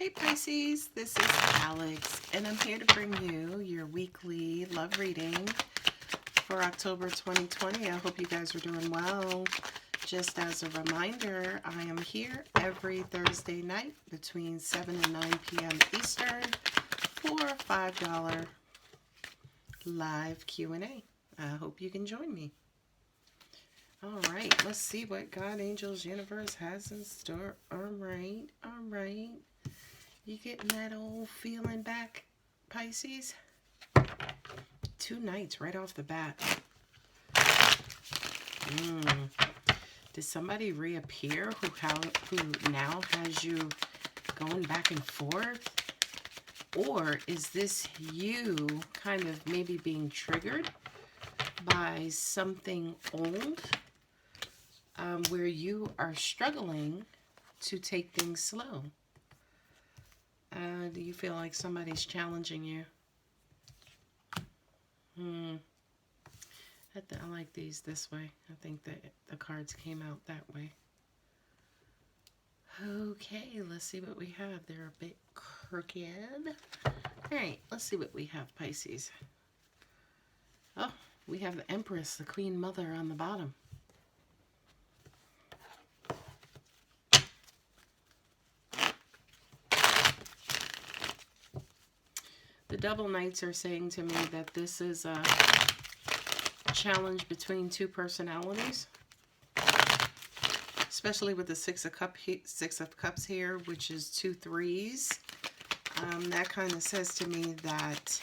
Hey Pisces, this is Alex, and I'm here to bring you your weekly love reading for October 2020. I hope you guys are doing well. Just as a reminder, I am here every Thursday night between 7 and 9 p.m. Eastern for a $5 live Q&A. I hope you can join me. All right, let's see what God, angels, universe has in store. All right. You getting that old feeling back, Pisces? 2 nights right off the bat. Did somebody reappear who now has you going back and forth? Or is this you kind of maybe being triggered by something old where you are struggling to take things slow? Do you feel like somebody's challenging you? I like these this way. I think that the cards came out that way. Okay, let's see what we have. They're a bit crooked. All right, let's see what we have, Pisces. Oh, we have the Empress, the Queen Mother on the bottom. The double knights are saying to me that this is a challenge between 2 personalities, especially with the Six of Cups here, which is 2 threes. That kind of says to me that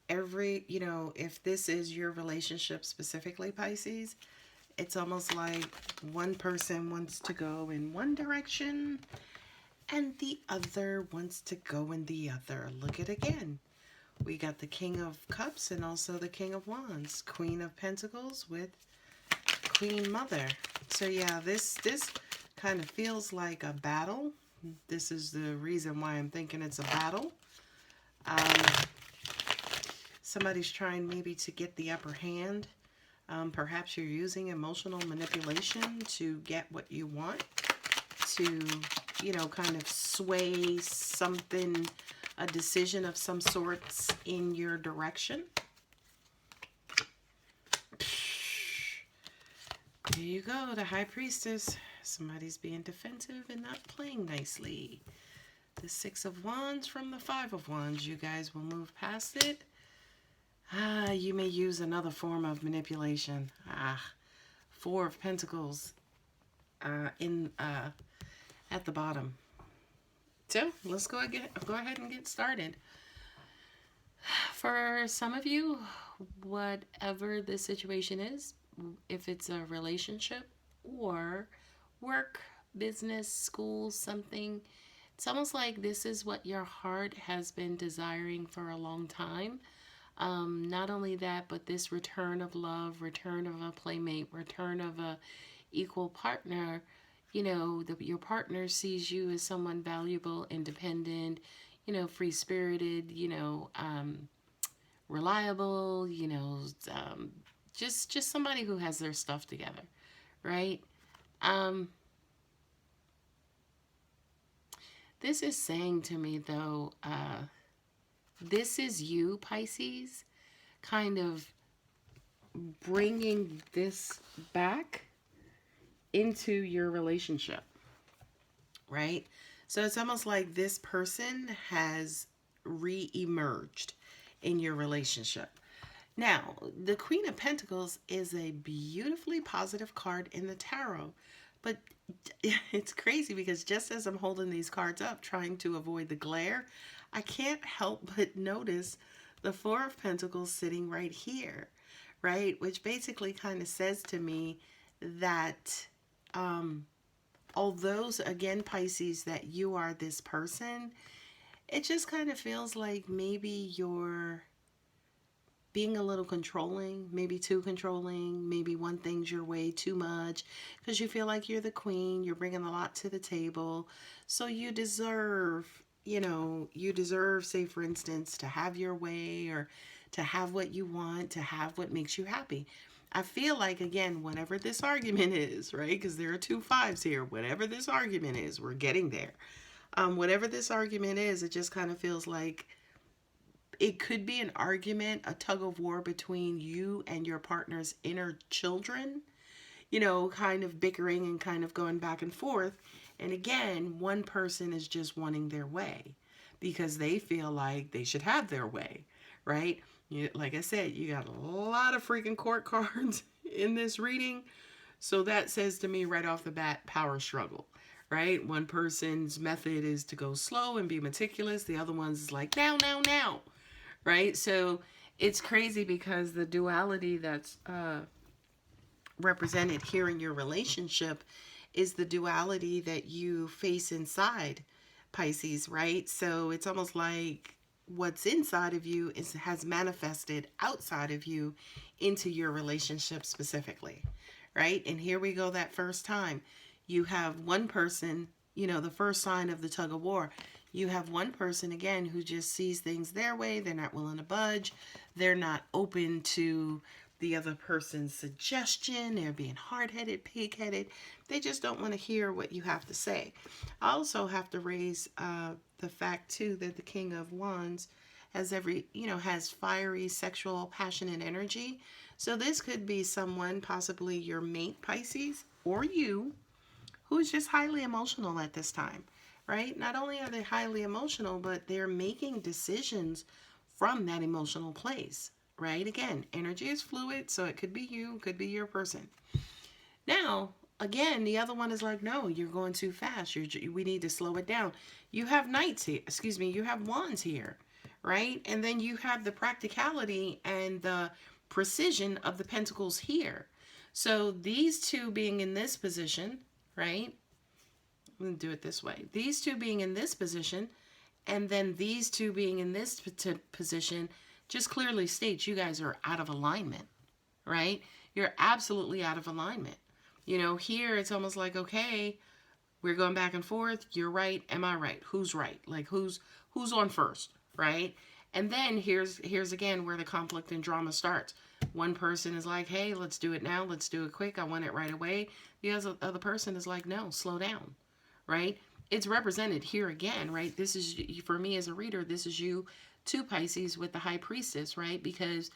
if this is your relationship specifically, Pisces, it's almost like one person wants to go in one direction and the other wants to go in the other. Look at it again. We got the King of Cups and also the King of Wands. Queen of Pentacles with Queen Mother. So yeah, this kind of feels like a battle. This is the reason why I'm thinking it's a battle. Somebody's trying maybe to get the upper hand. Perhaps you're using emotional manipulation to get what you want, to kind of sway something, a decision of some sorts in your direction. There you go, the High Priestess. Somebody's being defensive and not playing nicely. The 6 of Wands from the 5 of Wands. You guys will move past it. You may use another form of manipulation. 4 of Pentacles at the bottom. So let's go ahead and get started. For some of you, whatever the situation is, if it's a relationship or work, business, school, something, it's almost like this is what your heart has been desiring for a long time. Not only that, but this return of love, return of a playmate, return of a equal partner. Your partner sees you as someone valuable, independent, free-spirited, reliable, just somebody who has their stuff together, right? This is saying to me, though, this is you, Pisces, kind of bringing this back into your relationship, right? So it's almost like this person has re-emerged in your relationship. Now, the Queen of Pentacles is a beautifully positive card in the tarot, but it's crazy because just as I'm holding these cards up, trying to avoid the glare, I can't help but notice the 4 of Pentacles sitting right here, right? Which basically kind of says to me that although, again, Pisces, that you are this person, it just kind of feels like maybe you're being a little controlling, maybe too controlling, maybe one thing's your way too much because you feel like you're the queen, you're bringing a lot to the table, so you deserve, say, for instance, to have your way or to have what you want, to have what makes you happy. I feel like, again, whatever this argument is, right, because there are 2 5s here, whatever this argument is, we're getting there. Whatever this argument is, it just kind of feels like it could be an argument, a tug of war between you and your partner's inner children, kind of bickering and kind of going back and forth. And again, one person is just wanting their way because they feel like they should have their way, right? Like I said, you got a lot of freaking court cards in this reading. So that says to me right off the bat, power struggle, right? One person's method is to go slow and be meticulous. The other one's is like, now, now, now, right? So it's crazy because the duality that's represented here in your relationship is the duality that you face inside, Pisces, right? So it's almost like what's inside of you has manifested outside of you into your relationship specifically, right? And here we go, that first time. You have one person, the first sign of the tug of war. You have one person, again, who just sees things their way. They're not willing to budge. They're not open to the other person's suggestion. They're being hard-headed, pig-headed. They just don't want to hear what you have to say. I also have to raise the fact, too, that the King of Wands has fiery, sexual, passionate energy. So this could be someone, possibly your mate, Pisces, or you, who's just highly emotional at this time, right? Not only are they highly emotional, but they're making decisions from that emotional place, right? Again, energy is fluid, so it could be you, could be your person. Now, again, the other one is like, no, you're going too fast. We need to slow it down. You have knights here, you have wands here, right? And then you have the practicality and the precision of the pentacles here. So these two being in this position, right? I'm going to do it this way. These two being in this position, and then these two being in this position, just clearly states you guys are out of alignment, right? You're absolutely out of alignment. Here it's almost like, okay, we're going back and forth. You're right. Am I right? Who's right? Like who's on first, right? And then here's again where the conflict and drama starts. One person is like, hey, let's do it now. Let's do it quick. I want it right away. The other person is like, no, slow down, right? It's represented here again, right? This is, for me as a reader, this is you, two Pisces with the High Priestess, right? Because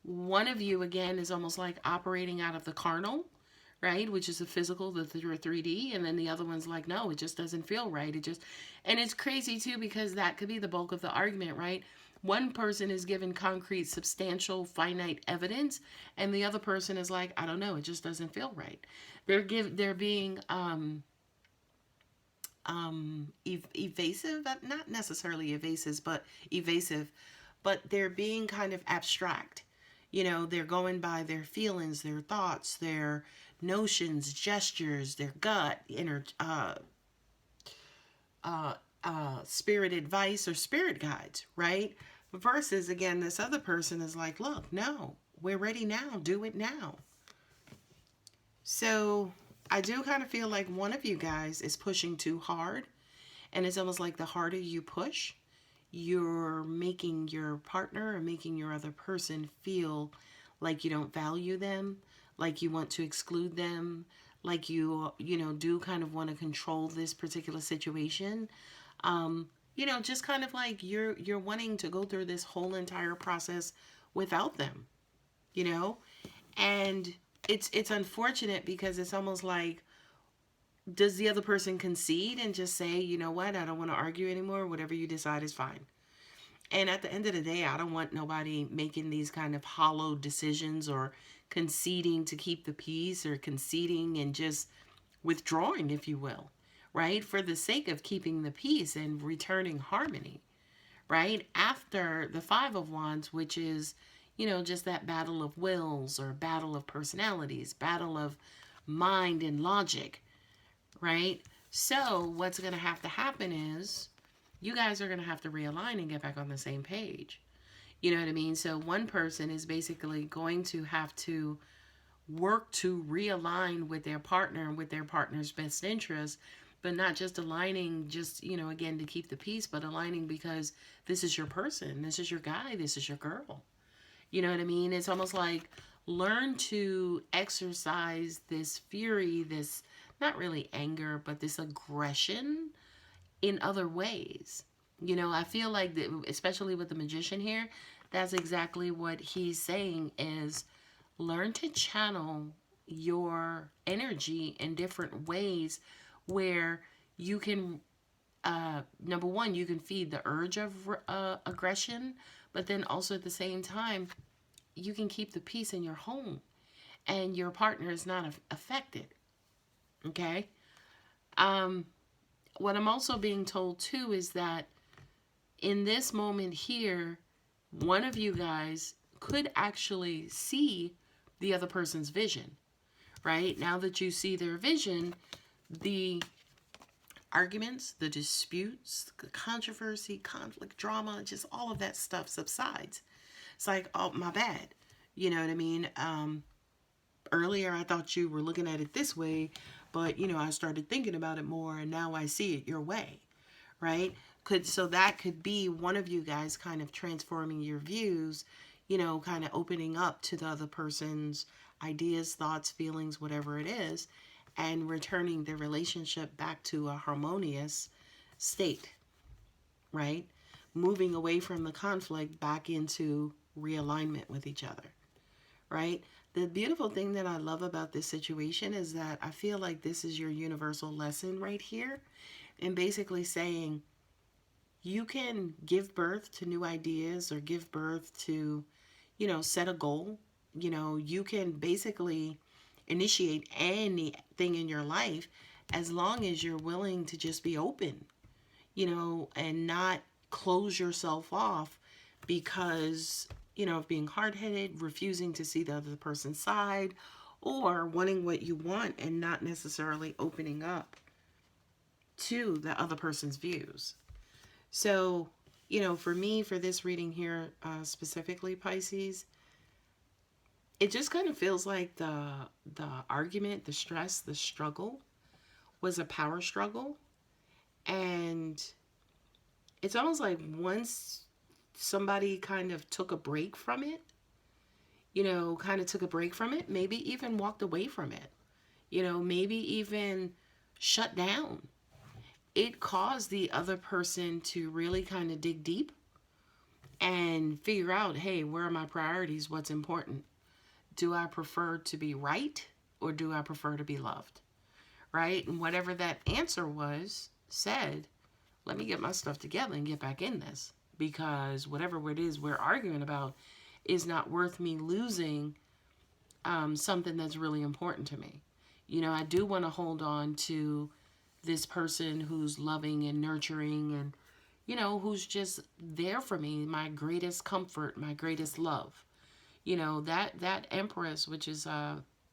one of you, again, is almost like operating out of the carnal, right? Which is the physical, the 3D. And then the other one's like, no, it just doesn't feel right. And it's crazy too, because that could be the bulk of the argument, right? One person is given concrete, substantial, finite evidence, and the other person is like, I don't know, it just doesn't feel right. They're being evasive, not necessarily evasive, but they're being kind of abstract. They're going by their feelings, their thoughts, their notions, gestures, their gut, inner spirit advice or spirit guides, right? Versus, again, this other person is like, look, no, we're ready now. Do it now. So I do kind of feel like one of you guys is pushing too hard. And it's almost like the harder you push, you're making your partner or making your other person feel like you don't value them, like you want to exclude them, like you do kind of want to control this particular situation. Just kind of like you're wanting to go through this whole entire process without them, and it's unfortunate because it's almost like, does the other person concede and just say, you know what, I don't want to argue anymore, whatever you decide is fine. And at the end of the day, I don't want nobody making these kind of hollow decisions or conceding to keep the peace or conceding and just withdrawing, if you will, right? For the sake of keeping the peace and returning harmony, right? After the Five of Wands, which is, just that battle of wills or battle of personalities, battle of mind and logic, right? So what's going to happen is you guys are going to have to realign and get back on the same page. You know what I mean? So one person is basically going to have to work to realign with their partner and with their partner's best interest, but not just aligning just, again, to keep the peace, but aligning because this is your person, this is your guy, this is your girl. You know what I mean? It's almost like learn to exercise this fury, this not really anger, but this aggression in other ways. You know, I feel like, that, especially with the magician here, that's exactly what he's saying is learn to channel your energy in different ways where you can, number one, you can feed the urge of aggression, but then also at the same time, you can keep the peace in your home and your partner is not affected. Okay? What I'm also being told too is that in this moment here, one of you guys could actually see the other person's vision, right? Now that you see their vision, the arguments, the disputes, the controversy, conflict, drama, just all of that stuff subsides. It's like, oh, my bad. You know what I mean? Earlier I thought you were looking at it this way, but, you know, I started thinking about it more and now I see it your way, right? So that could be one of you guys kind of transforming your views, you know, kind of opening up to the other person's ideas, thoughts, feelings, whatever it is, and returning the relationship back to a harmonious state, right? Moving away from the conflict back into realignment with each other, right? The beautiful thing that I love about this situation is that I feel like this is your universal lesson right here, and basically saying, you can give birth to new ideas or give birth to, you know, set a goal. You know, you can basically initiate anything in your life as long as you're willing to just be open, you know, and not close yourself off because, you know, of being hard-headed, refusing to see the other person's side, or wanting what you want and not necessarily opening up to the other person's views. So, you know, for me, for this reading here, specifically Pisces, it just kind of feels like the argument, the stress, the struggle was a power struggle. And it's almost like once somebody kind of took a break from it, you know, kind of took a break from it, maybe even walked away from it, you know, maybe even shut down, it caused the other person to really kind of dig deep and figure out, hey, where are my priorities? What's important? Do I prefer to be right or do I prefer to be loved? Right? And whatever that answer was, said, let me get my stuff together and get back in this, because whatever it is we're arguing about is not worth me losing something that's really important to me. You know, I do want to hold on to this person who's loving and nurturing and, you know, who's just there for me, my greatest comfort, my greatest love. You know, that Empress, which is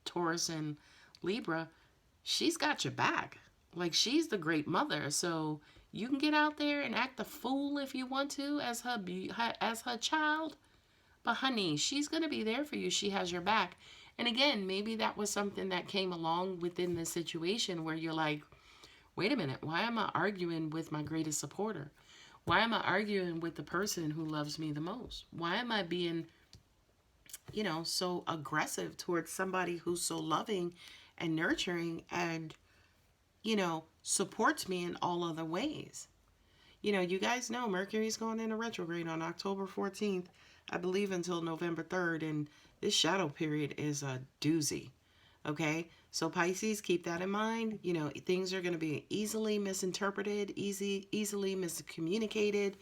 Taurus and Libra, she's got your back. Like, she's the great mother. So you can get out there and act a fool if you want to as her child. But honey, she's going to be there for you. She has your back. And again, maybe that was something that came along within this situation where you're like, wait a minute, why am I arguing with my greatest supporter? Why am I arguing with the person who loves me the most? Why am I being, you know, so aggressive towards somebody who's so loving and nurturing and, you know, supports me in all other ways? You know, you guys know Mercury's going into retrograde on October 14th, I believe, until November 3rd, and this shadow period is a doozy. Okay, so Pisces, keep that in mind. You know, things are going to be easily misinterpreted, easily miscommunicated.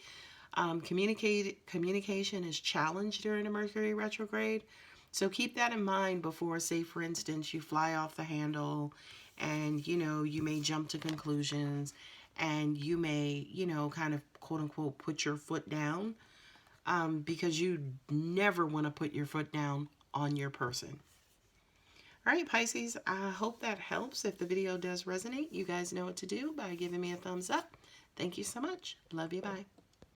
Communication is challenged during a Mercury retrograde. So keep that in mind before, say, for instance, you fly off the handle and, you know, you may jump to conclusions and you may, you know, kind of quote unquote put your foot down, because you never want to put your foot down on your person. All right, Pisces, I hope that helps. If the video does resonate, you guys know what to do by giving me a thumbs up. Thank you so much. Love you. Bye.